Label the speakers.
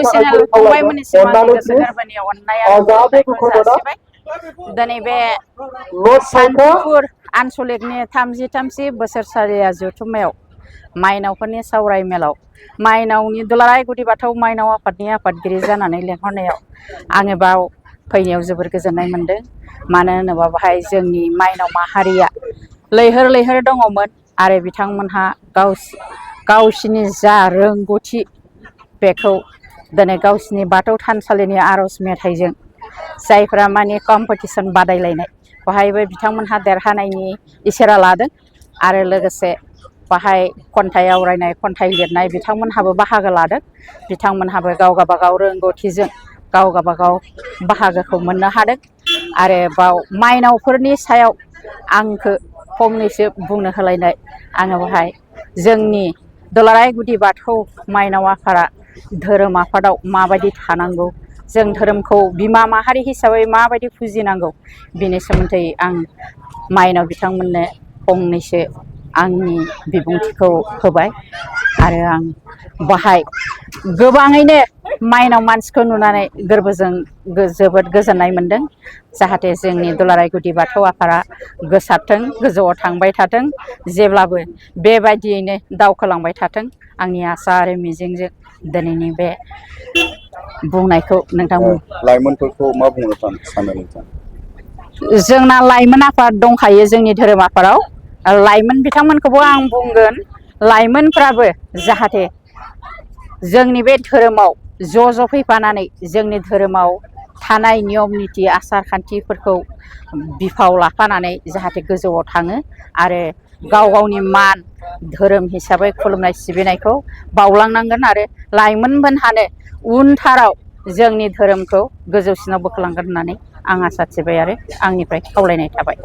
Speaker 1: Channel फंबायमोननिसिम आंनि गोसो गोरबोनि अननाय आरो खुलुमनायखौ जासिबाय। दिनै बे सान्तिपुर आनसलिकनि 33 बोसोरसालिया जथुम्मायाव माइनावफोरनि सावराय मेलाव माइनावनि दुलाराय गुदि बाथौ माइनाव आफादनि आफादगिरि जानानै लेंहरनायाव आङो बाव फैनायाव जोबोर गोजोननाय मोनदों। मानो होनोबा बाहाय जोंनि माइनाव माहारिया लैहोर लैहोर दङमोन आरो बिथांमोनहा गावसिनि जा रोंगौथि बेखौ दिनै गावसिनि बाथौ थानसालिनि आर'ज मेथाइजों जायफ्रा माने कम्पिटिसन बादायलायनाय बाहायबो बिथांमोनहा देरहानायनि इसारा लादों आरो लोगोसे बाहाय खन्थाइ आवरायनाय खन्थाइ लिरनाय बिथांमोनहाबो बाहागो लादों। बिथांमोनहाबो गाव गाबागाव रोंगौथिजों गाव गाबागाव बाहागोखौ मोननो हादों आरो बाव माइनावफोरनि सायाव आंखो फंनैसो बुंनो होलायनाय आङो बाहाय जोंनि दुलाराय गुदि बाथौ माइनाव आफादा धोरोम आफादाव माबायदि थानांगौ जों धोरोमखौ बिमा माहारि हिसाबै माबायदि फुजिनांगौ बिनि सोमोन्दै आं माइनाव बिथांमोननो फंनैसो आंनि बिबुंथिखौ होबाय आरो आं बाहाय गोबाङैनो माइनाव मानसिखौ नुनानै गोरबोजों जोबोद गोजोननाय मोनदों। जाहाथे जोंनि दुलाराय गुदि बाथौ आफादा गोसारथों गोजौआव थांबाय थाथों जेब्लाबो बेबायदियैनो दावखोलांबाय थाथों आंनि आसा आरो मिजिंजों दिनैनि बे बुंनायखौ नोंथांमोन
Speaker 2: लाइमोनफोरखौ मा बुंनो सानो नोंथां?
Speaker 1: जोंना लाइमोन आफाद दंखायो जोंनि धोरोम आफादाव लाइमोन बिथांमोनखौबो आं बुंगोन लाइमोनफ्राबो जाहाथे जोंनि बे धोरोमाव ज' फैफानानै जोंनि धोरोमाव थानाय नियम निथि आसार खान्थिफोरखौ बिफाव लाफानानै जाहाथे गोजौआव थाङो आरो गाव गावनि मान धोरोम हिसाबै खुलुमनाय सिबिनायखौ बावलांनांगोन आरो लाइमोनमोनहानो उनथाराव जोंनि धोरोमखौ गोजौसिनाव बोखोलांगोन होननानै आं आसा थिबाय आरो आंनिफ्राय खावलायनाय थाबाय।